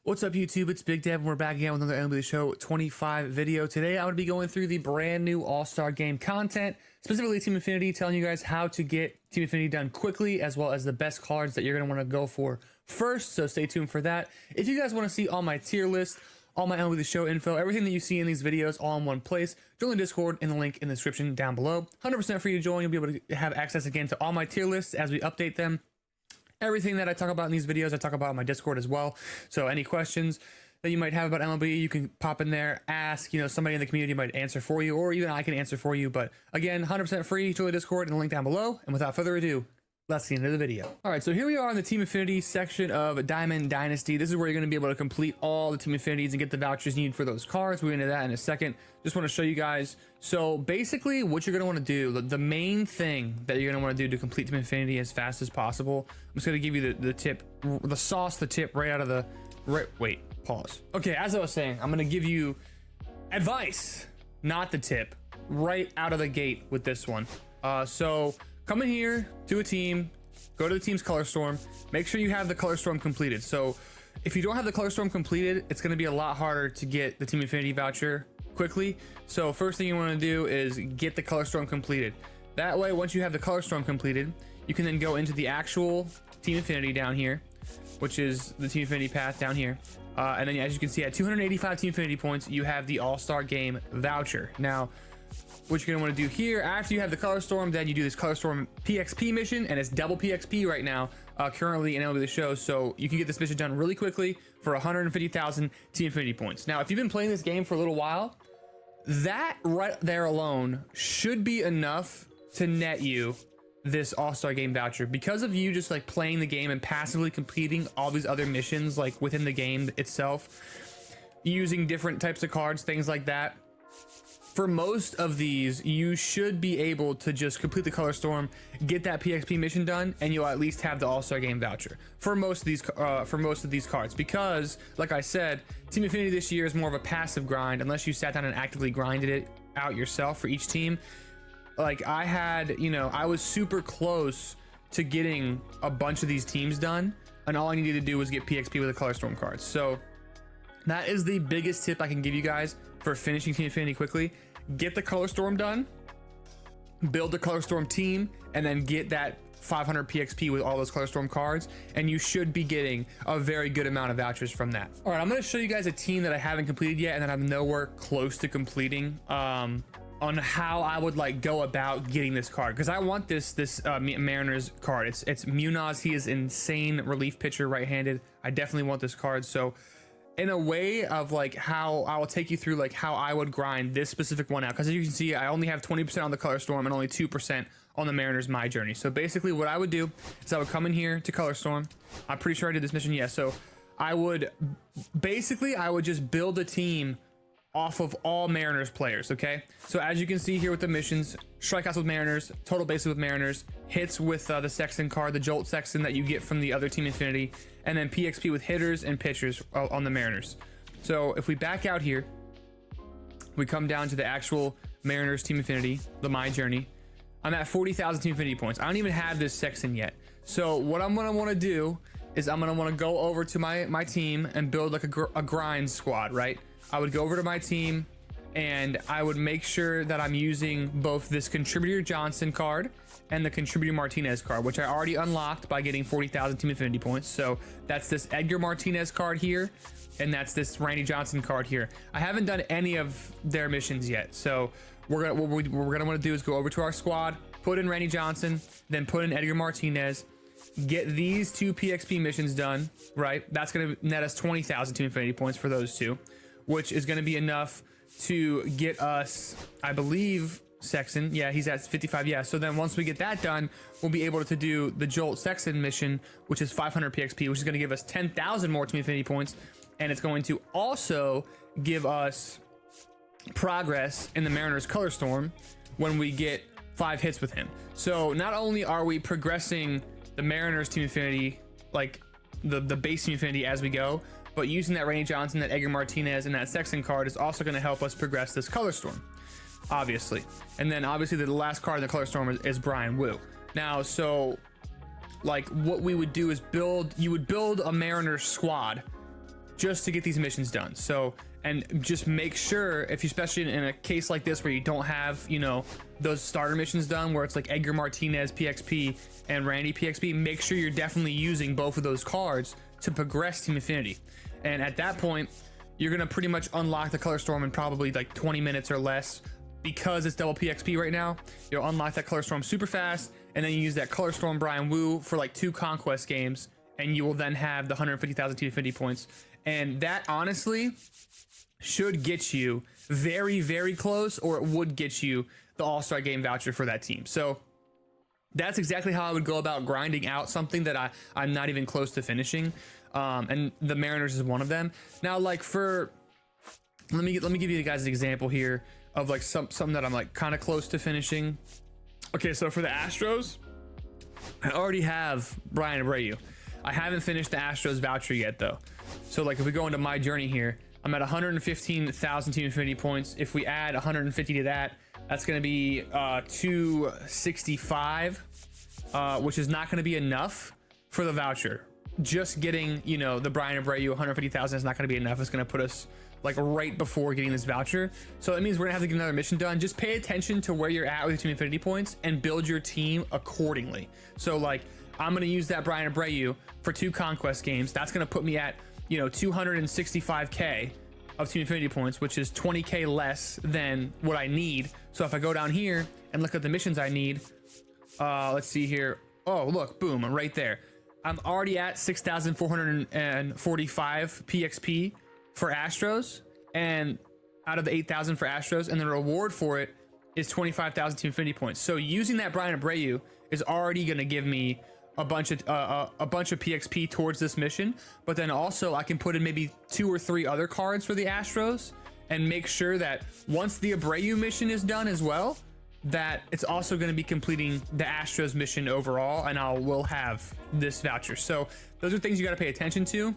What's up YouTube, it's Big Dev and we're back again with another MLB The Show 25 video. Today I'm going to be going through the brand new All-Star Game content, specifically Team Affinity, telling you guys how to get Team Affinity done quickly, as well as the best cards that you're going to want to go for first, so stay tuned for that. If you guys want to see all my tier list, all my MLB The Show info, everything that you see in these videos all in one place, join the Discord in the link in the description down below. 100% free to join, you'll be able to have access again to all my tier lists as we update them. Everything that I talk about in these videos, I talk about on my Discord as well. So any questions that you might have about MLB, you can pop in there, ask, somebody in the community might answer for you, or even I can answer for you. But again, 100% free, join the Discord in the link down below. And without further ado, let's get into the video. All right, so here we are in the Team Affinity section of Diamond Dynasty. This is where you're going to be able to complete all the Team Affinities and get the vouchers you need for those cards. We'll get into that in a second. Just want to show you guys. So basically what you're going to want to do, the main thing that you're going to want to do to complete Team Affinity as fast as possible, I'm just going to give you the tip, the tip right out of the, wait, pause. Okay, as I was saying, I'm going to give you advice, not the tip, right out of the gate with this one. So come in here to a team, go to the team's color storm, make sure you have the color storm completed. So if you don't have the color storm completed, it's going to be a lot harder to get the Team Affinity voucher quickly. So first thing you want to do is get the color storm completed. That way, once you have the color storm completed, you can then go into the actual Team Affinity down here, which is the Team Affinity path down here. And then as you can see, at 285 Team Affinity points, you have the All-Star Game voucher. Now, what you're gonna want to do here, after you have the color storm, then you do this color storm PXP mission, and it's double PXP right now, currently in MLB The Show. So you can get this mission done really quickly for 150,000 Team Affinity points. Now, if you've been playing this game for a little while, that right there alone should be enough to net you this All-Star Game voucher, because of you just like playing the game and passively completing all these other missions like within the game itself, using different types of cards, things like that. For most of these, you should be able to just complete the color storm, get that PXP mission done, and you'll at least have the All-Star Game voucher for most of these cards. Because, like I said, Team Affinity this year is more of a passive grind, unless you sat down and actively grinded it out yourself for each team. Like I had, I was super close to getting a bunch of these teams done, and all I needed to do was get PXP with the color storm cards. So that is the biggest tip I can give you guys for finishing Team Affinity quickly. Get the color storm done, build the color storm team, and then get that 500 PXP with all those color storm cards, and you should be getting a very good amount of vouchers from that. All right, I'm going to show you guys a team that I haven't completed yet and that I'm nowhere close to completing, on how I would like go about getting this card, because I want this Mariners card. It's Munoz. He is insane relief pitcher, right-handed. I definitely want this card. So in a way of like how I will take you through like how I would grind this specific one out, because as you can see, I only have 20% on the color storm and only 2% on the Mariners My Journey. So basically what I would do is I would come in here to color storm. I'm pretty sure I did this mission. Yeah. So I would just build a team off of all Mariners players. Okay, so as you can see here with the missions, strikeouts with Mariners, total bases with Mariners, hits with the Sexton card, the Jolt Sexton that you get from the other Team Affinity, and then PXP with hitters and pitchers on the Mariners. So if we back out here, we come down to the actual Mariners Team Affinity, the My Journey. I'm at 40,000 Team Affinity points. I don't even have this Sexton yet. So what I'm gonna want to do is I'm gonna want to go over to my team and build like a grind squad, right? I would go over to my team and I would make sure that I'm using both this Contributor Johnson card and the Contributor Martinez card, which I already unlocked by getting 40,000 Team Affinity points. So that's this Edgar Martinez card here, and that's this Randy Johnson card here. I haven't done any of their missions yet. So what we're gonna want to do is go over to our squad, put in Randy Johnson, then put in Edgar Martinez, get these two PXP missions done, right? That's gonna net us 20,000 Team Affinity points for those two, which is going to be enough to get us, I believe, Sexton. Yeah, he's at 55. Yeah, so then once we get that done, we'll be able to do the Jolt Sexton mission, which is 500 PXP, which is going to give us 10,000 more Team Affinity points, and it's going to also give us progress in the Mariners Color Storm when we get 5 hits with him. So not only are we progressing the Mariners Team Affinity, like the base Team Affinity as we go, but using that Randy Johnson, that Edgar Martinez, and that Sexton card is also going to help us progress this color storm, obviously. And then obviously the last card in the color storm is Brian Wu. Now, so like what we would do is you would build a Mariners squad just to get these missions done. So, and just make sure, if you, especially in a case like this where you don't have, you know, those starter missions done, where it's like Edgar Martinez PXP and Randy PXP, make sure you're definitely using both of those cards to progress Team Affinity. And at that point, you're gonna pretty much unlock the Color Storm in probably like 20 minutes or less. Because it's double PXP right now, you'll unlock that Color Storm super fast, and then you use that Color Storm Brian Wu for like 2 conquest games, and you will then have the 150,000 Team Affinity points. And that honestly should get you very, very close, or it would get you the All-Star Game voucher for that team. So that's exactly how I would go about grinding out something that I'm not even close to finishing. And the Mariners is one of them. Now, like let me give you guys an example here of like something that I'm like kind of close to finishing. Okay, so for the Astros, I already have Brian Abreu. I haven't finished the Astros voucher yet though. So like if we go into my journey here, I'm at 115,000 Team Affinity points. If we add 150 to that, that's going to be 265, which is not going to be enough for the voucher. Just getting, you know, the Brian Abreu 150,000 is not going to be enough. It's going to put us like right before getting this voucher. So that means we're gonna have to get another mission done. Just pay attention to where you're at with your Team Affinity points and build your team accordingly. So like I'm gonna use that Brian Abreu for 2 conquest games. That's gonna put me at, you know, 265k of Team Affinity points, which is 20k less than what I need. So if I go down here and look at the missions I need, let's see here. Oh, look, boom, I'm right there. I'm already at 6,445 PXP for Astros, and out of the 8,000 for Astros, and the reward for it is 25,000 Team Affinity points. So using that Brian Abreu is already going to give me a bunch of PXP towards this mission. But then also I can put in maybe 2 or 3 other cards for the Astros and make sure that once the Abreu mission is done as well, that it's also going to be completing the Astros mission overall, and I will have this voucher. So those are things you got to pay attention to.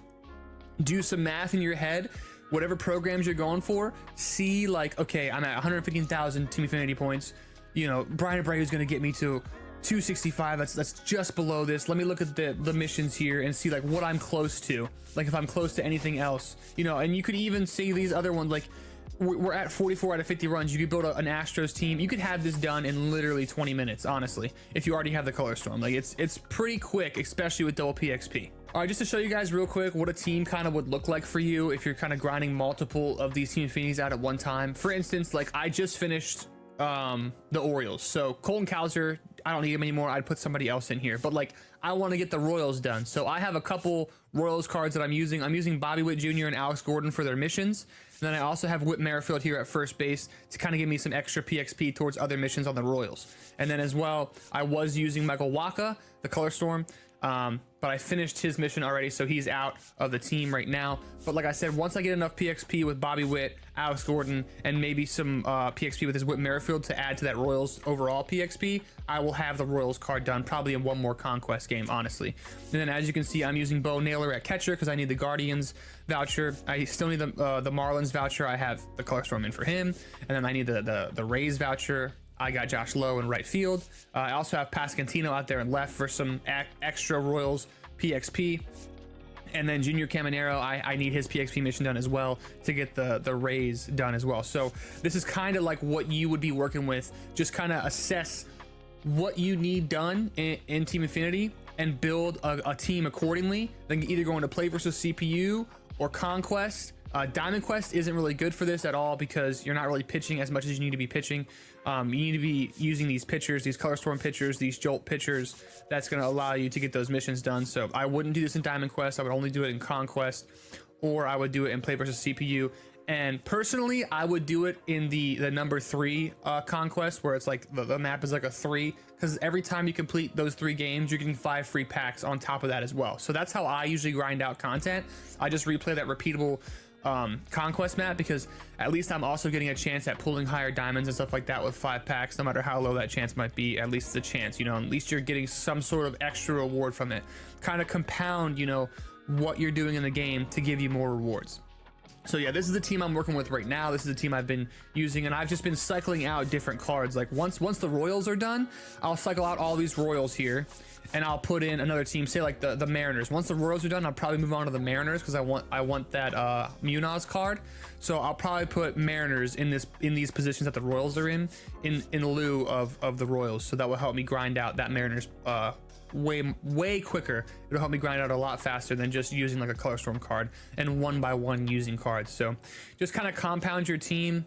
Do some math in your head, whatever programs you're going for. See like, okay, I'm at 115,000 Team Affinity points. You know, Brian Abreu is going to get me to 265. That's just below this. Let me look at the missions here and see like what I'm close to. Like if I'm close to anything else, you know. And you could even see these other ones. Like we're at 44 out of 50 runs. You could build an Astros team. You could have this done in literally 20 minutes, honestly, if you already have the Color Storm. Like it's pretty quick, especially with double PXP. All right, just to show you guys real quick what a team kind of would look like for you if you're kind of grinding multiple of these Team Affinities out at one time. For instance, like I just finished the Orioles. So Colton Cowser, I don't need him anymore. I'd put somebody else in here. But like I want to get the Royals done. So I have a couple Royals cards that I'm using. I'm using Bobby Witt Jr. and Alex Gordon for their missions. And then I also have Whit Merrifield here at first base to kind of give me some extra PXP towards other missions on the Royals. And then as well, I was using Michael Wacha, the Color Storm. But I finished his mission already, so he's out of the team right now. But like I said, once I get enough PXP with Bobby Witt, Alex Gordon, and maybe some PXP with his Whit Merrifield to add to that Royals overall PXP, I will have the Royals card done probably in one more conquest game, honestly. And then as you can see, I'm using Bo Naylor at catcher because I need the Guardians voucher. I still need the Marlins voucher. I have the Color Storm in for him. And then I need the Rays voucher. I got Josh Lowe in right field. I also have Pascantino out there in left for some extra Royals PXP. And then Junior Caminero, I need his PXP mission done as well to get the Rays done as well. So this is kind of like what you would be working with. Just kind of assess what you need done in Team Affinity and build a team accordingly. Then either go into play versus CPU or Conquest. Diamond Quest isn't really good for this at all because you're not really pitching as much as you need to be pitching. You need to be using these pitchers, these Color Storm pitchers, these Jolt pitchers. That's going to allow you to get those missions done. So I wouldn't do this in Diamond Quest. I would only do it in Conquest, or I would do it in play versus CPU. And personally, I would do it in the number 3 Conquest, where it's like the map is like a 3, because every time you complete those 3 games, you're getting 5 free packs on top of that as well. So that's how I usually grind out content. I just replay that repeatable Conquest map, because at least I'm also getting a chance at pulling higher diamonds and stuff like that with 5 packs. No matter how low that chance might be, at least it's a chance, you know. At least you're getting some sort of extra reward from it. Kind of compound, you know, what you're doing in the game to give you more rewards. So yeah, this is the team I'm working with right now. This is the team I've been using, and I've just been cycling out different cards. Like once the Royals are done, I'll cycle out all these Royals here, and I'll put in another team, say like the Mariners. Once the Royals are done, I'll probably move on to the Mariners because I want that Munoz card. So I'll probably put Mariners in these positions that the Royals are in lieu of the Royals. So that will help me grind out that Mariners way quicker. It'll help me grind out a lot faster than just using like a Color Storm card and one by one using cards. So just kind of compound your team,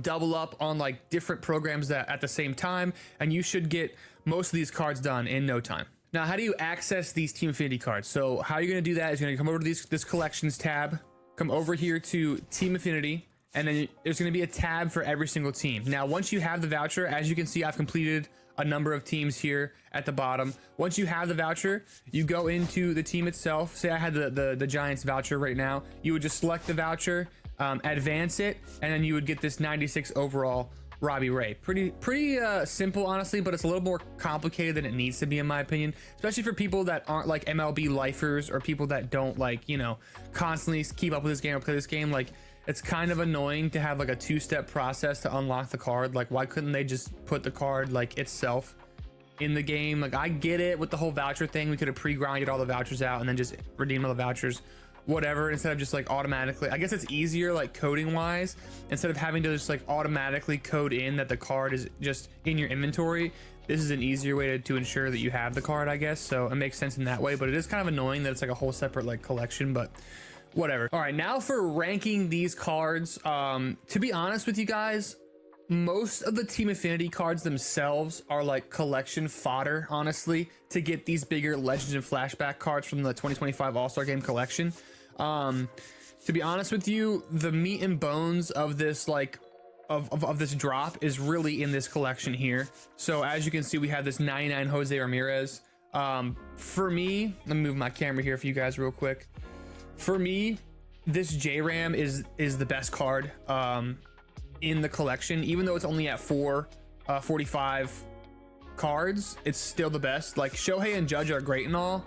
double up on like different programs that at the same time, and you should get most of these cards done in no time. Now, how do you access these Team Affinity cards? So how you're going to do that is you're going to come over to this collections tab, come over here to Team Affinity, and then there's going to be a tab for every single team. Now, once you have the voucher, as you can see, I've completed a number of teams here at the bottom. Once you have the voucher, you go into the team itself. Say I had the Giants voucher right now. You would just select the voucher, advance it, and then you would get this 96 overall Robbie Ray. Pretty simple, honestly, but it's a little more complicated than it needs to be, in my opinion, especially for people that aren't like MLB lifers or people that don't like, you know, constantly keep up with this game or play this game. Like, it's kind of annoying to have like a two-step process to unlock the card. Like, why couldn't they just put the card like itself in the game? Like, I get it with the whole voucher thing. We could have pre-grinded all the vouchers out and then just redeemed all the vouchers, whatever, instead of just like automatically. I guess it's easier like coding wise, instead of having to just like automatically code in that the card is just in your inventory. This is an easier way to ensure that you have the card, I guess. So it makes sense in that way, but it is kind of annoying that it's like a whole separate like collection, but whatever. All right, now for ranking these cards. To be honest with you guys, most of the Team Affinity cards themselves are like collection fodder, honestly, to get these bigger Legends and Flashback cards from the 2025 All-Star Game collection. To be honest with you, the meat and bones of this like of this drop is really in this collection here. So as you can see, we have this 99 Jose Ramirez. For me, let me move my camera here for you guys real quick. For me, this J-Ram is the best card in the collection. Even though it's only at 45 cards, it's still the best. Like, Shohei and Judge are great and all,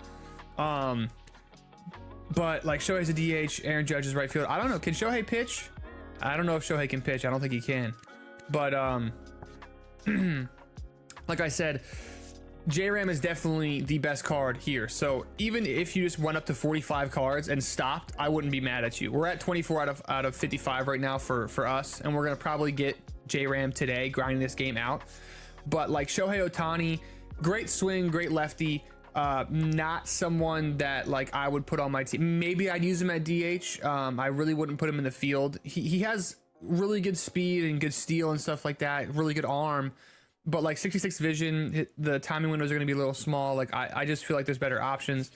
but like Shohei's a DH, Aaron Judge is right field. I don't know, can Shohei pitch? I don't know if Shohei can pitch. I don't think he can, but like I said, J-Ram is definitely the best card here. So even if you just went up to 45 cards and stopped, I wouldn't be mad at you. We're at 24 out of 55 right now for us, and we're gonna probably get J-Ram today, grinding this game out. But like Shohei Ohtani, great swing, great lefty. Not someone that like I would put on my team. Maybe I'd use him at DH. I really wouldn't put him in the field. He has really good speed and good steal and stuff like that. Really good arm. But like 66 vision, the timing windows are going to be a little small. Like I just feel like there's better options.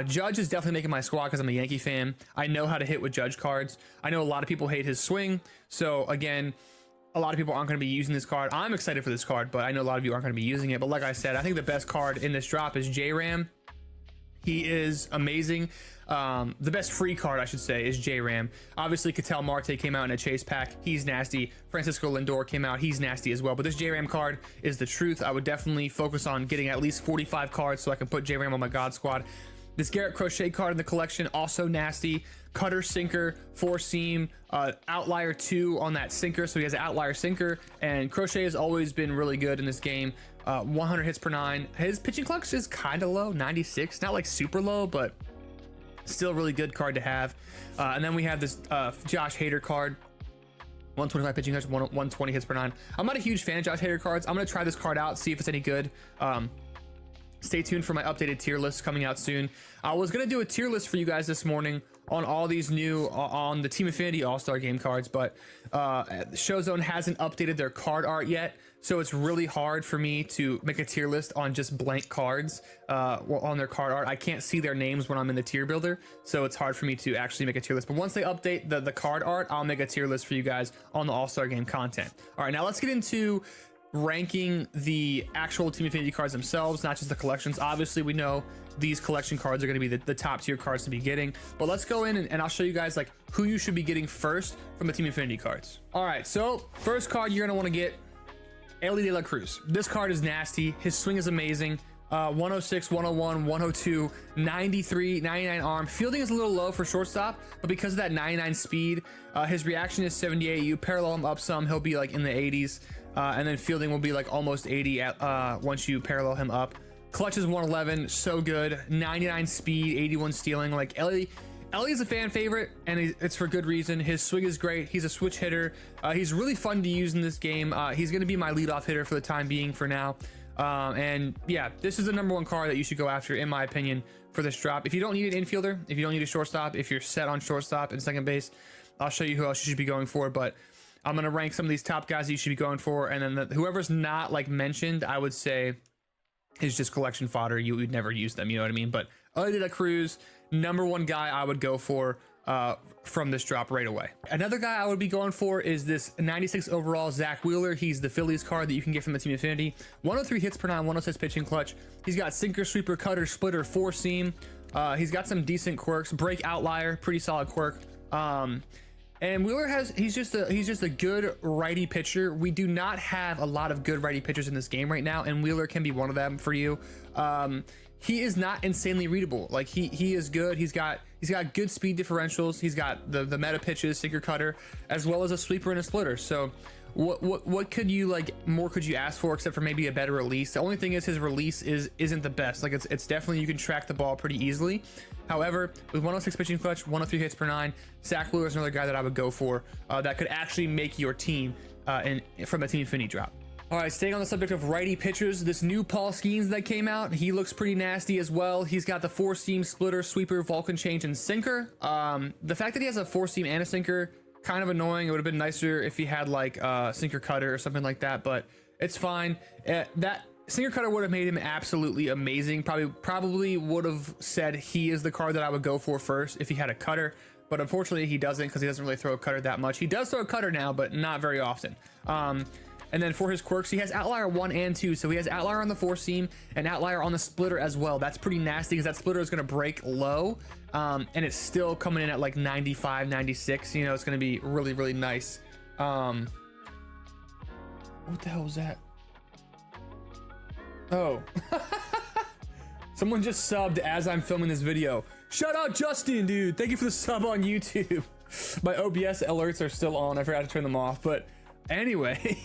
Judge is definitely making my squad because I'm a Yankee fan. I know how to hit with Judge cards. I know a lot of people hate his swing. So again, a lot of people aren't going to be using this card. I'm excited for this card, but I know a lot of you aren't going to be using it. But like I said, I think the best card in this drop is J-Ram. He is amazing. The best free card, I should say, is J-Ram. Obviously, Ketel Marte came out in a chase pack. He's nasty. Francisco Lindor came out. He's nasty as well. But this J-Ram card is the truth. I would definitely focus on getting at least 45 cards so I can put J-Ram on my God squad. This Garrett Crochet card in the collection, also nasty. Cutter, sinker, four seam, outlier 2 on that sinker. So he has an outlier sinker. And Crochet has always been really good in this game. 100 hits per 9. His pitching clock is kind of low, 96. Not like super low, but still a really good card to have. And then we have this Josh Hader card. 125 pitching touch, 120 hits per 9. I'm not a huge fan of Josh Hader cards. I'm going to try this card out, see if it's any good. Stay tuned for my updated tier list coming out soon. I was going to do a tier list for you guys this morning on all these new on the Team Affinity All-Star Game cards, but Showzone hasn't updated their card art yet, so it's really hard for me to make a tier list on just blank cards on their card art. I can't see their names when I'm in the tier builder, so it's hard for me to actually make a tier list. But once they update the card art, I'll make a tier list for you guys on the All-Star Game content. All right, now let's get into ranking the actual Team Affinity cards themselves, not just the collections. Obviously, we know these collection cards are going to be the top tier cards to be getting, but let's go in and I'll show you guys like who you should be getting first from the Team Affinity cards. All right, so first card you're going to want to get Ellie De La Cruz. This card is nasty. His swing is amazing. 106, 101, 102, 93, 99 arm. Fielding is a little low for shortstop, but because of that 99 speed, his reaction is 78. You parallel him up some, he'll be like in the 80s, and then fielding will be like almost 80 at, once you parallel him up. Clutch is 111, so good. 99 speed, 81 stealing. Like Ellie is a fan favorite, and it's for good reason. His swing is great. He's a switch hitter. He's really fun to use in this game. He's going to be my leadoff hitter for the time being for now. And yeah, this is the #1 card that you should go after, in my opinion, for this drop. If you don't need an infielder, if you don't need a shortstop, if you're set on shortstop and second base, I'll show you who else you should be going for. But I'm going to rank some of these top guys that you should be going for. And then whoever's not like mentioned, I would say is just collection fodder. You would never use them, you know what I mean? But Elly De La Cruz, #1 guy I would go for from this drop right away. Another guy I would be going for is this 96 overall Zach Wheeler. He's the Phillies card that you can get from the Team Affinity. 103 hits per 9, 106 pitching clutch. He's got sinker, sweeper, cutter, splitter, 4-seam. He's got some decent quirks. Break outlier, pretty solid quirk. And Wheeler he's just a good righty pitcher. We do not have a lot of good righty pitchers in this game right now, and Wheeler can be one of them for you. He is not insanely readable. Like he is good. He's got good speed differentials. He's got the meta pitches, sinker, cutter, as well as a sweeper and a splitter. So what could you more could you ask for, except for maybe a better release? The only thing is his release isn't the best. Like it's definitely, you can track the ball pretty easily. However, with 106 pitching clutch, 103 hits per 9, Zach Wheeler is another guy that I would go for that could actually make your team from the Team Affinity drop. All right, staying on the subject of righty pitchers, this new Paul Skeens that came out, he looks pretty nasty as well. He's got the 4-seam, splitter, sweeper, Vulcan change, and sinker. The fact that he has a 4-seam and a sinker, kind of annoying. It would have been nicer if he had like sinker cutter or something like that, but it's fine. That sinker cutter would have made him absolutely amazing. Probably would have said he is the card that I would go for first if he had a cutter, but unfortunately he doesn't, because he doesn't really throw a cutter that much. He does throw a cutter now, but not very often. And then for his quirks, he has outlier 1 and 2. So he has outlier on the 4-seam and outlier on the splitter as well. That's pretty nasty, because that splitter is going to break low. And it's still coming in at like 95, 96. You know, it's going to be really, really nice. What the hell was that? Oh. Someone just subbed as I'm filming this video. Shout out Justin, dude. Thank you for the sub on YouTube. My OBS alerts are still on. I forgot to turn them off. But anyway.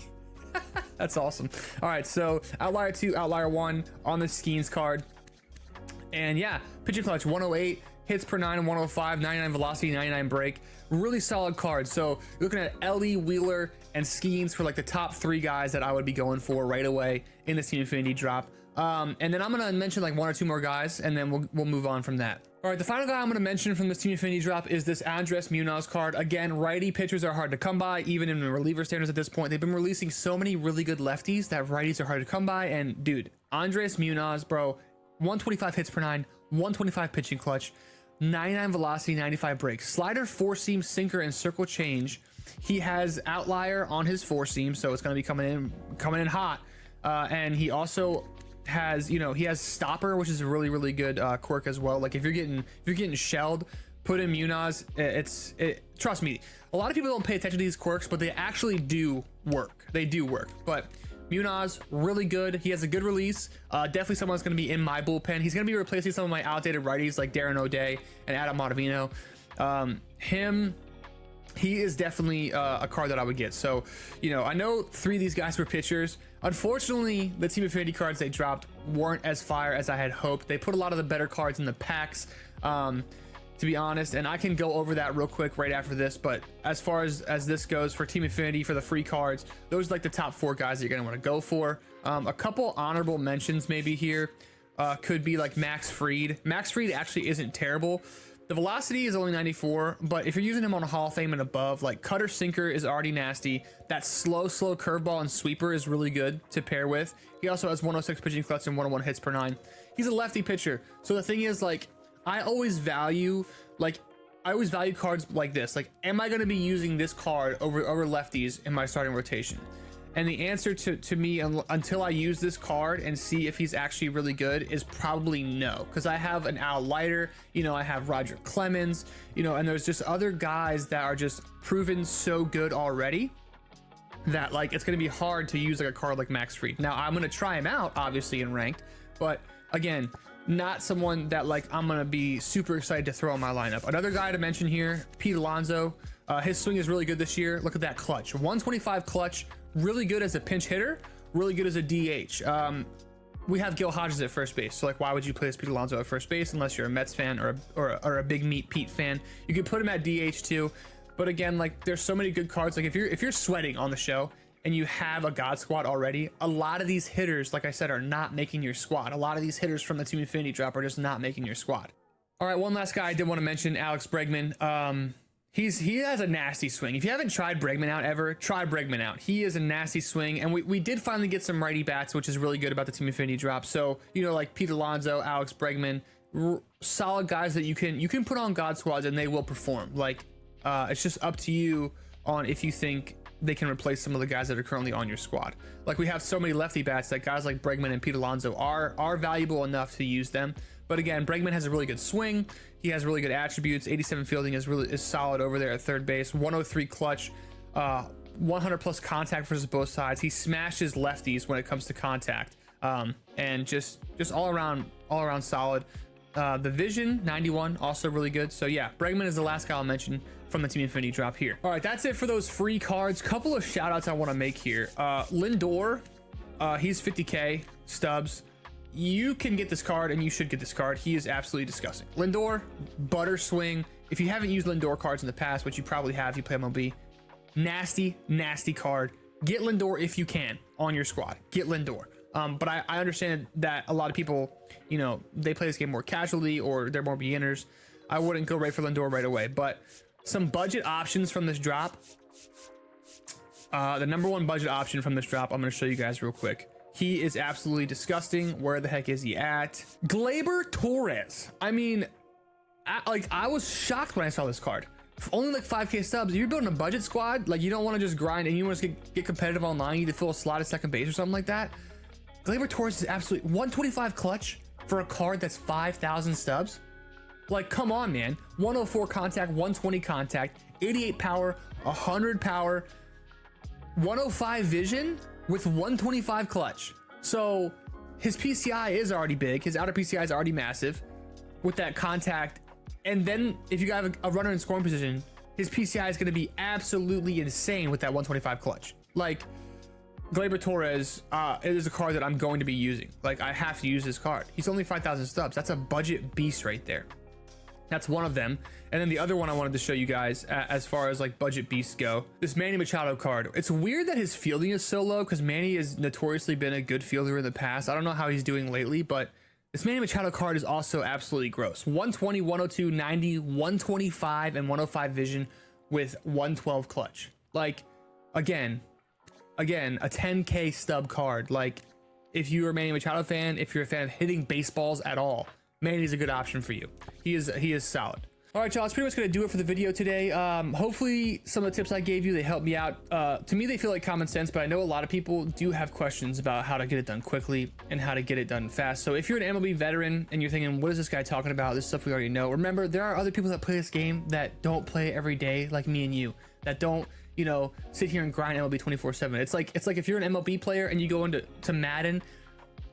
That's awesome. All right, so outlier 2, outlier 1 on the Skeens card. And yeah, pitching clutch 108, hits per 9, 105, 99 velocity, 99 break. Really solid card. So you're looking at Elly, Wheeler, and Skeens for like the top 3 guys that I would be going for right away in this Team Affinity drop. And then I'm gonna mention like 1 or 2 more guys, and then we'll move on from that. All right, the final guy I'm going to mention from this Team Affinity drop is this Andres Munoz card. Again, righty pitchers are hard to come by, even in the reliever standards at this point. They've been releasing so many really good lefties that righties are hard to come by. And dude, Andres Munoz, bro, 125 hits per 9, 125 pitching clutch, 99 velocity, 95 break, slider, 4-seam, sinker, and circle change. He has outlier on his 4-seam, so it's going to be coming in hot. And he also has, he has stopper, which is a really, really good quirk as well. Like if you're getting shelled, put in Munoz. Trust me, a lot of people don't pay attention to these quirks, but they actually do work. They do work. But Munoz, really good. He has a good release. Definitely someone that's going to be in my bullpen. He's going to be replacing some of my outdated righties like Darren O'Day and Adam Ottavino. He is definitely a card that I would get. So, I know 3 of these guys were pitchers. Unfortunately, the Team Affinity cards they dropped weren't as fire as I had hoped. They put a lot of the better cards in the packs, to be honest, and I can go over that real quick right after this. But as far as this goes for Team Affinity, for the free cards, those are like the top 4 guys that you're going to want to go for. A couple honorable mentions maybe here could be like Max Fried. Max Fried actually isn't terrible. The velocity is only 94, but if you're using him on a Hall of Fame and above, like cutter, sinker is already nasty. That slow curveball and sweeper is really good to pair with. He also has 106 pitching clutch and 101 hits per 9. He's a lefty pitcher. So the thing is, like, I always value cards like this. Like, am I going to be using this card over lefties in my starting rotation? And the answer to me, until I use this card and see if he's actually really good, is probably no. Because I have an Al Leiter, I have Roger Clemens, and there's just other guys that are just proven so good already that like it's going to be hard to use like a card like Max Fried. Now I'm going to try him out obviously in ranked, but again, not someone that like I'm gonna be super excited to throw in my lineup. Another guy to mention here, Pete Alonso. His swing is really good this year. Look at that clutch, 125 clutch, really good as a pinch hitter, really good as a DH. We have Gil Hodges at first base, so like, why would you play this Pete Alonso at first base unless you're a Mets fan or a Big Meat Pete fan? You could put him at DH too, but again, like, there's so many good cards. Like, if you're sweating on the show and you have a God squad already, a lot of these hitters, like I said, are not making your squad. A lot of these hitters from the Team Affinity drop are just not making your squad. All right, one last guy I did want to mention, Alex Bregman. He has a nasty swing. If you haven't tried Bregman out ever, try Bregman out. He is a nasty swing, and we did finally get some righty bats, which is really good about the Team Affinity drop. So, you know, like Pete Alonso, Alex Bregman, solid guys that you can put on God squads and they will perform. Like, it's just up to you on if you think they can replace some of the guys that are currently on your squad. Like, we have so many lefty bats that guys like Bregman and Pete Alonso are valuable enough to use them. But again, Bregman has a really good swing. He has really good attributes. 87 fielding is solid over there at third base. 103 clutch, 100 plus contact versus both sides. He smashes lefties when it comes to contact, and just all around solid. The vision 91, also really good. So yeah, Bregman is the last guy I'll mention from the Team Affinity drop here. All right, that's it for those free cards. Couple of shout outs I want to make here. Lindor, he's 50k Stubbs. You can get this card and you should get this card. He is absolutely disgusting. Lindor, butter swing. If you haven't used Lindor cards in the past, which you probably have, you play MLB, nasty card. Get Lindor if you can on your squad. Get Lindor. But I understand that a lot of people, you know, they play this game more casually or they're more beginners. I wouldn't go right for Lindor right away, but some budget options from this drop. The number one budget option from this drop, I'm going to show you guys real quick. He is absolutely disgusting. Where the heck is he at? Gleyber Torres. I mean, I was shocked when I saw this card. Only like 5k subs. If you're building a budget squad, like, you don't want to just grind and you want to get competitive online, you need to fill a slot at second base or something like that. Gleyber Torres is absolutely 125 clutch for a card that's 5,000 stubs. Like, come on, man. 104 contact, 120 contact, 88 power, 100 power, 105 vision with 125 clutch. So his PCI is already big. His outer PCI is already massive with that contact. And then if you have a runner in scoring position, his PCI is going to be absolutely insane with that 125 clutch. Like, Gleyber Torres, it is a card that I'm going to be using. Like, I have to use this card. He's only 5,000 stubs. That's a budget beast right there. That's one of them. And then the other one I wanted to show you guys, as far as like budget beasts go, this Manny Machado card. It's weird that his fielding is so low because Manny has notoriously been a good fielder in the past. I don't know how he's doing lately, but this Manny Machado card is also absolutely gross. 120, 102, 90, 125, and 105 vision with 112 clutch. Like, again, a 10k stub card. Like, if you're a Manny Machado fan, if you're a fan of hitting baseballs at all, Manny's a good option for you. He is solid. All right, y'all, that's pretty much gonna do it for the video today. Hopefully some of the tips I gave you, they helped me out. To me, they feel like common sense, but I know a lot of people do have questions about how to get it done quickly and how to get it done fast. So if you're an MLB veteran and you're thinking, what is this guy talking about? This stuff we already know. Remember, there are other people that play this game that don't play every day, like me and you, that don't, you know, sit here and grind MLB 24/7. It's like if you're an MLB player and you go into Madden,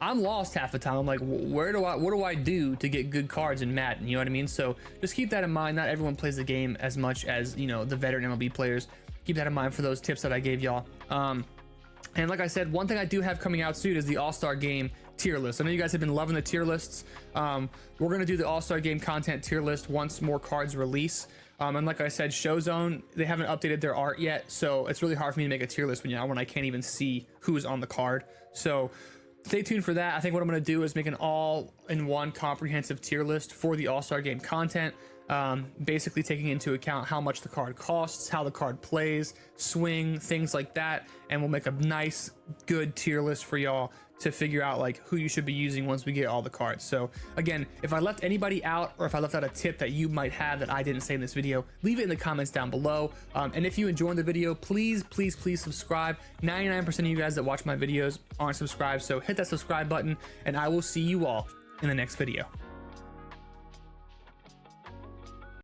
I'm lost half the time. I'm like, what do I do to get good cards in Madden? You know what I mean? So just keep that in mind. Not everyone plays the game as much as, you know, the veteran MLB players. Keep that in mind for those tips that I gave y'all. And like I said, one thing I do have coming out soon is the All-Star Game tier list. I know you guys have been loving the tier lists. We're going to do the All-Star Game content tier list once more cards release. And like I said, ShowZone, they haven't updated their art yet. So it's really hard for me to make a tier list when I can't even see who's on the card. So stay tuned for that. I think what I'm going to do is make an all-in-one comprehensive tier list for the All-Star Game content, basically taking into account how much the card costs, how the card plays, swing, things like that, and we'll make a nice, good tier list for y'all to figure out like who you should be using once we get all the cards. So again, if I left anybody out or if I left out a tip that you might have that I didn't say in this video, leave it in the comments down below. And if you enjoyed the video, please subscribe. 99% of you guys that watch my videos aren't subscribed, so hit that subscribe button and I will see you all in the next video.